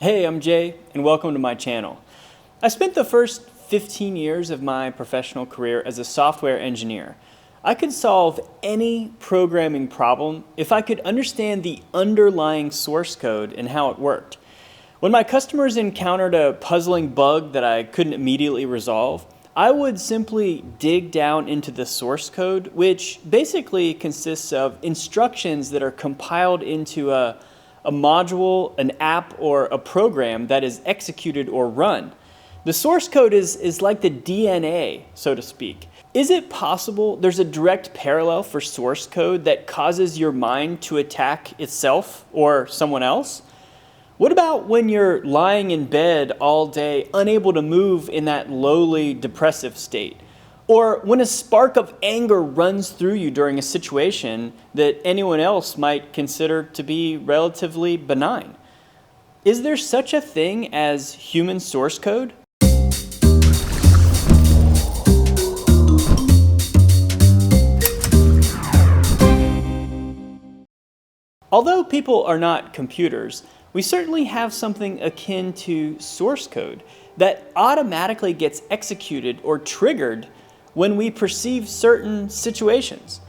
Hey, I'm Jay, and welcome to my channel. I spent the first 15 years of my professional career as a software engineer. I could solve any programming problem if I could understand the underlying source code and how it worked. When my customers encountered a puzzling bug that I couldn't immediately resolve, I would simply dig down into the source code, which basically consists of instructions that are compiled into a module, an app, or a program that is executed or run. The source code is like the DNA, so to speak. Is it possible there's a direct parallel for source code that causes your mind to attack itself or someone else? What about when you're lying in bed all day, unable to move in that lowly depressive state? Or when a spark of anger runs through you during a situation that anyone else might consider to be relatively benign? Is there such a thing as human source code? Although people are not computers, we certainly have something akin to source code that automatically gets executed or triggered when we perceive certain situations.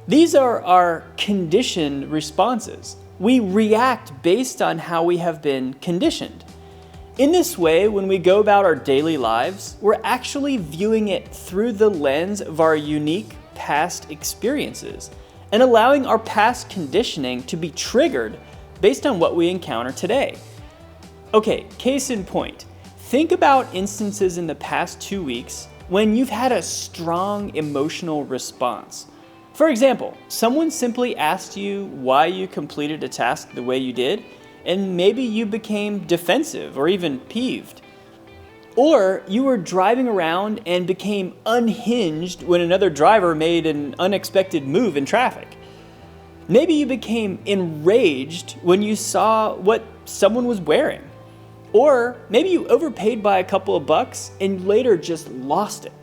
These are our conditioned responses. We react based on how we have been conditioned. In this way, when we go about our daily lives, we're actually viewing it through the lens of our unique past experiences and allowing our past conditioning to be triggered based on what we encounter today. Okay, case in point. Think about instances in the past 2 weeks when you've had a strong emotional response. For example, someone simply asked you why you completed a task the way you did, and maybe you became defensive or even peeved. Or you were driving around and became unhinged when another driver made an unexpected move in traffic. Maybe you became enraged when you saw what someone was wearing. Or maybe you overpaid by a couple of bucks and later just lost it.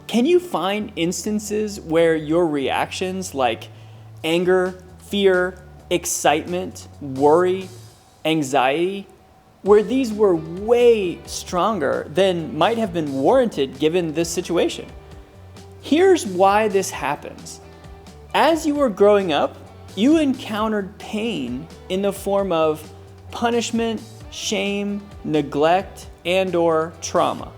Can you find instances where your reactions like anger, fear, excitement, worry, anxiety, where these were way stronger than might have been warranted given this situation? Here's why this happens. As you were growing up, you encountered pain in the form of punishment, shame, neglect, and/or trauma.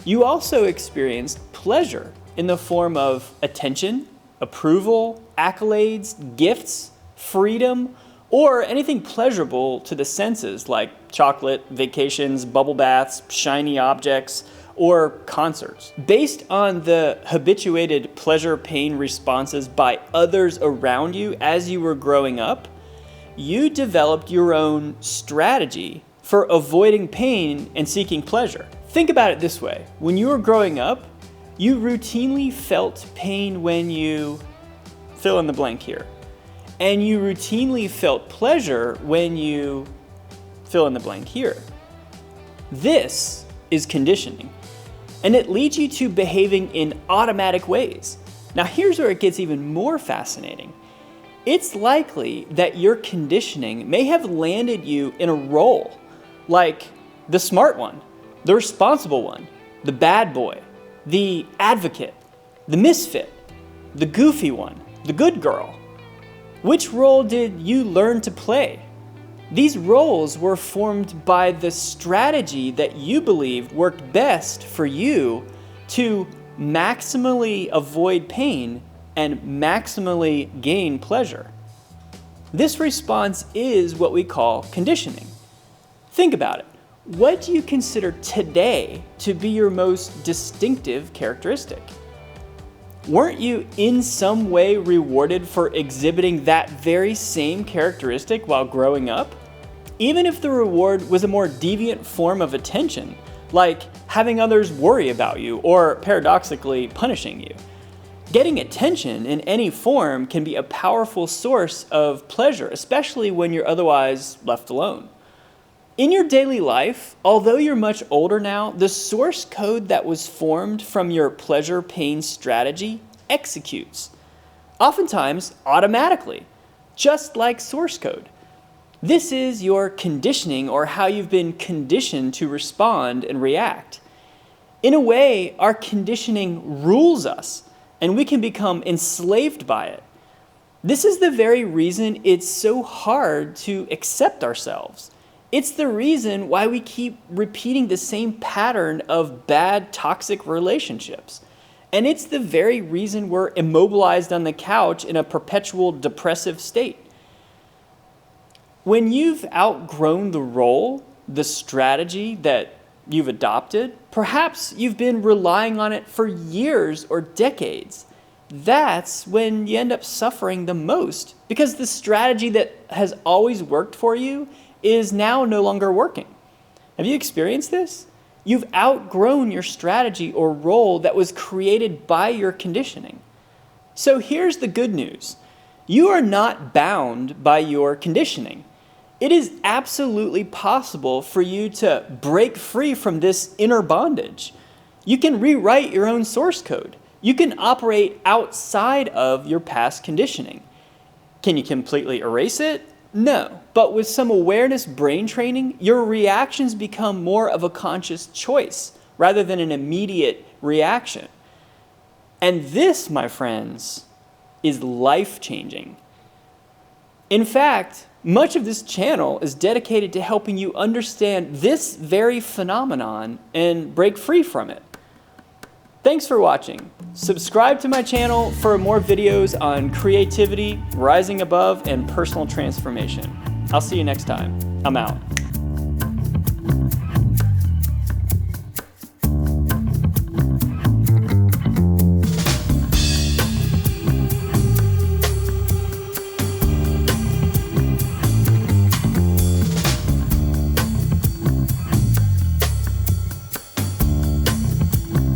You also experienced pleasure in the form of attention, approval, accolades, gifts, freedom, or anything pleasurable to the senses like chocolate, vacations, bubble baths, shiny objects, or concerts. Based on the habituated pleasure-pain responses by others around you as you were growing up, you developed your own strategy for avoiding pain and seeking pleasure. Think about it this way. When you were growing up, you routinely felt pain when you fill in the blank here. And you routinely felt pleasure when you fill in the blank here. This is conditioning, and it leads you to behaving in automatic ways. Now here's where it gets even more fascinating. It's likely that your conditioning may have landed you in a role like the smart one, the responsible one, the bad boy, the advocate, the misfit, the goofy one, the good girl. Which role did you learn to play? These roles were formed by the strategy that you believed worked best for you to maximally avoid pain and maximally gain pleasure. This response is what we call conditioning. Think about it. What do you consider today to be your most distinctive characteristic? Weren't you in some way rewarded for exhibiting that very same characteristic while growing up? Even if the reward was a more deviant form of attention, like having others worry about you or paradoxically punishing you. Getting attention in any form can be a powerful source of pleasure, especially when you're otherwise left alone. In your daily life, although you're much older now, the source code that was formed from your pleasure-pain strategy executes, oftentimes automatically, just like source code. This is your conditioning, or how you've been conditioned to respond and react. In a way, our conditioning rules us, and we can become enslaved by it. This is the very reason it's so hard to accept ourselves. It's the reason why we keep repeating the same pattern of bad, toxic relationships. And it's the very reason we're immobilized on the couch in a perpetual depressive state. When you've outgrown the role, the strategy that you've adopted, perhaps you've been relying on it for years or decades. That's when you end up suffering the most, because the strategy that has always worked for you is now no longer working. Have you experienced this? You've outgrown your strategy or role that was created by your conditioning. So here's the good news. You are not bound by your conditioning. It is absolutely possible for you to break free from this inner bondage. You can rewrite your own source code. You can operate outside of your past conditioning. Can you completely erase it? No. But with some awareness brain training, your reactions become more of a conscious choice rather than an immediate reaction. And this, my friends, is life-changing. In fact, much of this channel is dedicated to helping you understand this very phenomenon and break free from it. Thanks for watching. Subscribe to my channel for more videos on creativity, rising above, and personal transformation. I'll see you next time. I'm out.